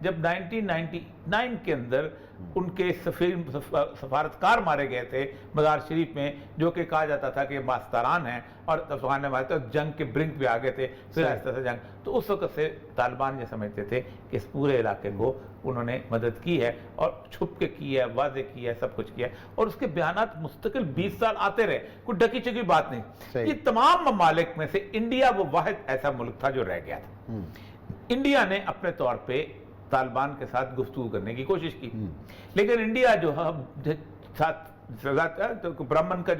جب 1999 کے اندر ان کے سفارتکار مارے گئے تھے مزار شریف میں، جو کہ کہا جاتا تھا کہ ماستران ہیں اور افغان نے مارے تھے، جنگ کے برنک پہ آگے تھے، پھر آہستہ سے جنگ، تو اس وقت سے طالبان یہ سمجھتے تھے کہ اس پورے علاقے کو انہوں نے مدد کی ہے اور چھپ کے کی ہے، واضح کی ہے، سب کچھ کیا ہے، اور اس کے بیانات مستقل 20 سال آتے رہے، کوئی ڈکی چکی بات نہیں۔ یہ تمام ممالک میں سے انڈیا وہ واحد ایسا ملک تھا جو رہ گیا تھا۔ انڈیا نے اپنے طور پہ طالبان کے ساتھ گفتگو کرنے کی کوشش کی، لیکن انڈیا جو برہمن کا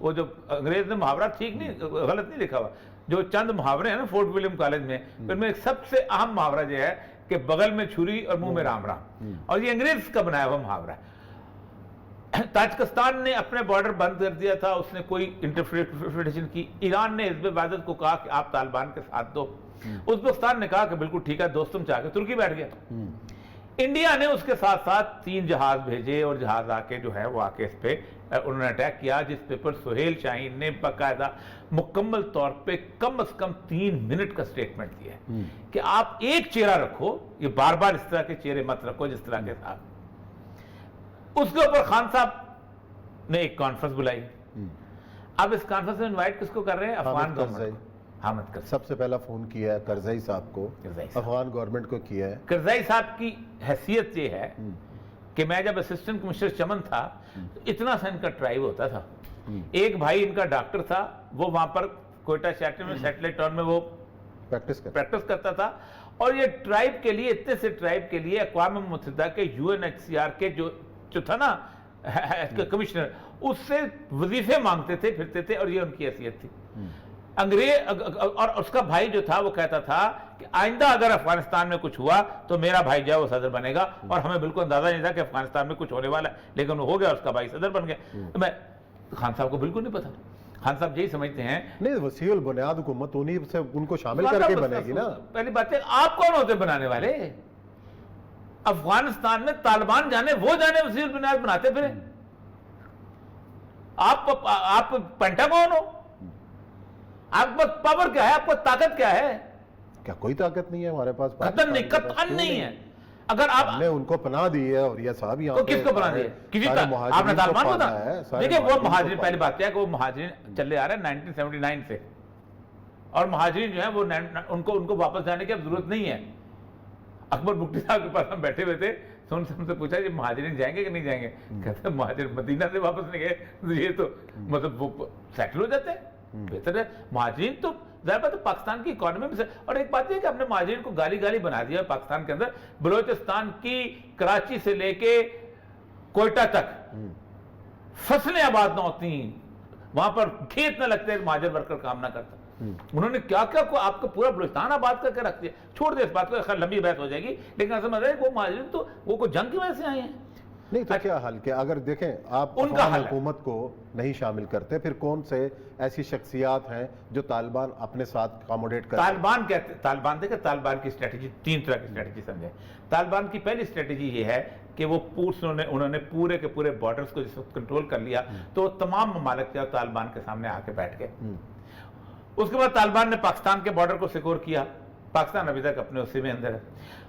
وہ جو انگریز نے محاورہ ٹھیک نہیں، غلط نہیں لکھا ہوا، جو چند محاورے ہیں نا فورٹ ولیم کالج میں، ان میں ایک سب سے اہم محاورہ جو ہے کہ بغل میں چھری اور منہ میں رام رام، اور یہ انگریز کا بنایا ہوا محاورہ ہے۔ تاجکستان نے اپنے بارڈر بند کر دیا تھا، اس نے کوئی انٹرفیریشن کی، ایران نے حزب وحدت کو کہا کہ آپ طالبان کے ساتھ دو، ازبکستان نے کہا کہ بالکل ٹھیک ہے دوست تم چاہ کے، ترکی بیٹھ گیا۔ انڈیا نے اس کے ساتھ ساتھ 3 جہاز بھیجے، اور جہاز آ کے جو ہے وہ آ کے اس پہ انہوں نے اٹیک کیا، جس پہ پر سہیل شاہین نے باقاعدہ مکمل طور پہ کم از کم 3 منٹ کا سٹیٹمنٹ دیا ہے کہ آپ ایک چہرہ رکھو، یہ بار بار اس طرح کے چہرے مت رکھو جس طرح کے صاحب۔ اس کے اوپر خان صاحب نے ایک کانفرنس بلائی۔ اب اس کانفرنس میں انوائٹ کس کو کر رہے ہیں؟ افغان گورنمنٹ، حامد کرزئی۔ سب سے پہلا فون کیا ہے کرزئی صاحب کو، افغان گورنمنٹ کو کیا ہے۔ کرزئی صاحب کی حیثیت یہ ہے کہ میں جب اسسٹنٹ کمشنر چمن تھا تو اتنا سا ان کا ٹرائب ہوتا تھا، ایک بھائی ان کا ڈاکٹر تھا، وہ وہاں پر کوئٹہ شہر میں سیٹلائٹ ٹاؤن میں وہ پریکٹس کرتا تھا، اور یہ ٹرائب کے لیے، اتنے سے ٹرائب کے لیے اقوام متحدہ کے UNHCR کے جو تھا نا کمشنر، اس سے وظیفے مانگتے تھے پھرتے تھے، اور یہ ان کی حیثیت تھی۔ انگریز اور اس کا بھائی جو تھا وہ کہتا تھا کہ آئندہ اگر افغانستان میں کچھ ہوا تو میرا بھائی جو ہے وہ صدر بنے گا، اور ہمیں بالکل اندازہ نہیں تھا کہ افغانستان میں کچھ ہونے والا ہے، لیکن وہ ہو گیا، اس کا بھائی صدر بن گیا۔ میں خان صاحب کو بالکل نہیں پتا، خان صاحب یہی سمجھتے ہیں نہیں وسیع البنیاد حکومت انہی سے ان کو شامل کر کے بنے گی نا۔ پہلی بات ہے آپ کون ہوتے بنانے والے؟ افغانستان میں طالبان جانے وہ جانے وسیع البنیاد بناتے پھرے، آپ پینٹاگون ہو، آپ کے پاس پاور کیا ہے، آپ کو طاقت کیا ہے؟ کیا کوئی طاقت نہیں ہے ہمارے پاس؟ قطعاً نہیں، قطعاً نہیں ہے۔ اگر آپ نے ان کو پناہ دی ہے، اور یہ صاحب یہاں تو کس کو پناہ دی ہے؟ کسی آپ نے طالبان کو تھا؟ دیکھیں وہ مہاجرین، پہلی بات ہے کہ وہ مہاجرین چلے آ رہے ہیں 1979 سے، اور مہاجرین جو ہیں وہ ان کو واپس جانے کی اب ضرورت نہیں ہے۔ اکبر بگٹی صاحب کے پاس ہم بیٹھے ہوئے تھے، تو ان سے ہم سے پوچھا یہ مہاجرین جائیں گے کہ نہیں جائیں گے؟ کہتے ہیں مہاجر مدینہ سے واپس نہیں گئے، یہ تو مطلب وہ سیٹل ہو جاتے ہیں، بہتر ہے۔ مہاجرین تو ظاہر بات ہے پاکستان کی اکانومی میں سے، اور ایک بات یہ کہ ہم نے مہاجرین کو گالی بنا دیا ہے پاکستان کے اندر۔ بلوچستان کی کراچی سے لے کے کوئٹہ تک فصلیں آباد نہ ہوتی، وہاں پر کھیت نہ لگتے، مہاجر ورکر کام نہ کرتا۔ انہوں نے کیا کیا آپ کا پورا بلوچستان آباد کر کے رکھ دیا۔ چھوڑ دے اس بات کو، خیر لمبی بحث ہو جائے گی، لیکن سمجھ رہے ہیں وہ مہاجرین تو وہ جنگ کی وجہ سے آئے ہیں۔ نہیں تو کیا حل؟ کہ اگر دیکھیں آپ افغان حکومت کو نہیں شامل کرتے، پھر کون سے ایسی شخصیات ہیں جو طالبان اپنے ساتھ اکاموڈیٹ کرتے ہیں؟ طالبان دیکھیں، طالبان کی اسٹریٹجی 3 طرح کی اسٹریٹجی سمجھیں۔ طالبان کی پہلی اسٹریٹجی یہ ہے کہ وہ انہوں نے پورے کے پورے بارڈرز کو جس وقت کنٹرول کر لیا تو تمام ممالک طالبان کے سامنے آ کے بیٹھ گئے۔ اس کے بعد طالبان نے پاکستان کے بارڈر کو سیکور کیا، پاکستان ابھی تک اپنے اسی میں اندر ہے۔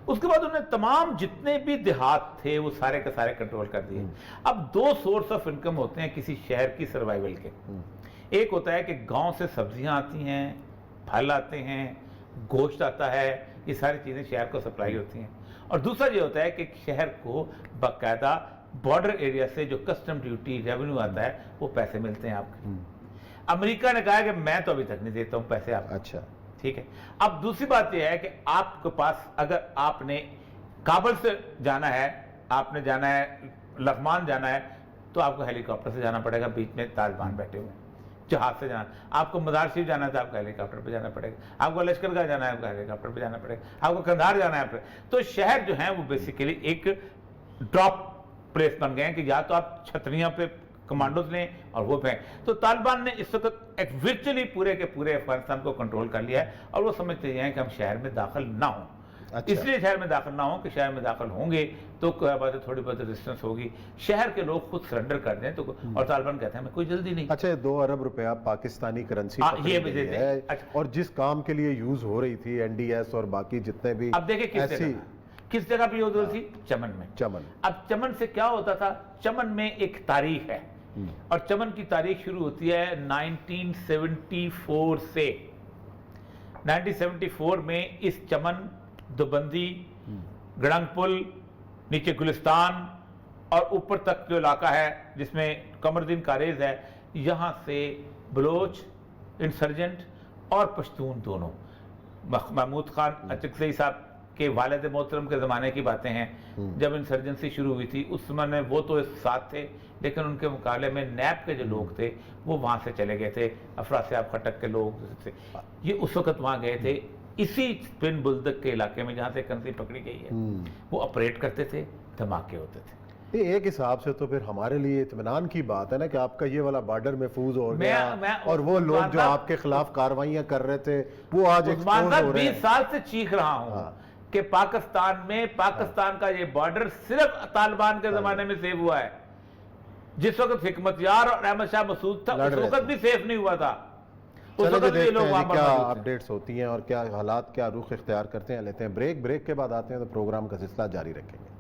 اس کے بعد انہوں نے تمام جتنے بھی دیہات تھے وہ سارے کے سارے کنٹرول کر دیے۔ اب 2 سورس آف انکم ہوتے ہیں کسی شہر کی سروائیول کے۔ ایک ہوتا ہے کہ گاؤں سے سبزیاں آتی ہیں، پھل آتے ہیں، گوشت آتا ہے، یہ ساری چیزیں شہر کو سپلائی ہوتی ہیں، اور دوسرا یہ ہوتا ہے کہ شہر کو باقاعدہ بارڈر ایریا سے جو کسٹم ڈیوٹی ریونیو آتا ہے وہ پیسے ملتے ہیں آپ کے۔ امریکہ نے کہا کہ میں تو ابھی تک نہیں دیتا ہوں پیسے آپ کو۔ اچھا ٹھیک ہے۔ اب دوسری بات یہ ہے کہ آپ کے پاس اگر آپ نے کابل سے جانا ہے، آپ نے جانا ہے لغمان جانا ہے، تو آپ کو ہیلی کاپٹر سے جانا پڑے گا، بیچ میں طالبان بیٹھے ہوئے ہیں۔ جہاز سے جانا، آپ کو مزار شریف جانا ہے تو آپ کو ہیلی کاپٹر پہ جانا پڑے گا، آپ کو لشکر گاہ جانا ہے آپ کو ہیلی کاپٹر پہ جانا پڑے گا، آپ کو قندھار جانا ہے۔ تو شہر جو ہیں وہ بیسیکلی ایک ڈراپ پلیس بن گئے ہیں کہ یا تو آپ چھتریاں پہ کمانڈوز لیں اور وہ پھینک۔ تو طالبان نے اس وقت ایک ورچولی پورے کے پورے افغانستان کو کنٹرول کر لیا ہے، اور وہ سمجھتے ہیں کہ ہم شہر میں داخل نہ ہوں۔ اس لیے شہر میں داخل نہ ہوں کہ شہر میں داخل ہوں گے تو تھوڑی بہت ریزسٹنس ہوگی، شہر کے لوگ خود سرنڈر کر دیں تو، اور طالبان کہتے ہیں ہمیں کوئی جلدی نہیں۔ اچھا 2 ارب روپیہ پاکستانی کرنسی ہے، اور جس کام کے لیے یوز ہو رہی تھی NDS اور باقی جتنے بھی، اب دیکھیں کس کس جگہ پہ یہ ہوتی تھی؟ چمن میں. چمن. اب چمن سے کیا ہوتا تھا؟ چمن میں ایک تاریخ ہے اور چمن کی تاریخ شروع ہوتی ہے 1974 سے. 1974 میں اس چمن، دوبندی، گڑنگ پل، نیچے گلستان اور اوپر تک جو علاقہ ہے جس میں قمردین کاریز ہے، یہاں سے بلوچ، انسرجنٹ اور پشتون دونوں، محمود خان اچکزئی صاحب کے والد محترم کے زمانے کی باتیں ہیں جب انسرجنسی شروع ہوئی تھی، اس زمانے میں وہ تو ساتھ تھے لیکن ان کے مقابلے میں نیب کے جو لوگ تھے وہ وہاں سے چلے گئے تھے. افراسیاب خٹک کے لوگ تھے، یہ اس وقت وہاں گئے تھے اسی پن بلدک کے علاقے میں جہاں سے کرنسی پکڑی گئی ہے. وہ آپریٹ کرتے تھے، دھماکے ہوتے تھے. ایک حساب سے تو پھر ہمارے لیے اطمینان کی بات ہے نا کہ آپ کا یہ والا بارڈر محفوظ ہو گیا اور وہ لوگ جو آپ کے خلاف کارروائیاں کر رہے تھے وہ آج ایکسپوز ہو رہے ہیں. 20 سال سے چیخ رہا ہوں کہ پاکستان میں پاکستان کا یہ بارڈر صرف طالبان کے زمانے میں سیو ہوا ہے. جس وقت حکمت یار اور احمد شاہ مسعود تھا اس وقت بھی سیف نہیں ہوا تھا. چلو جی دیکھتے ہیں کیا اپڈیٹس ہوتی ہیں اور کیا حالات کیا رخ اختیار کرتے ہیں. لیتے ہیں بریک کے بعد آتے ہیں تو پروگرام کا سلسلہ جاری رکھیں گے.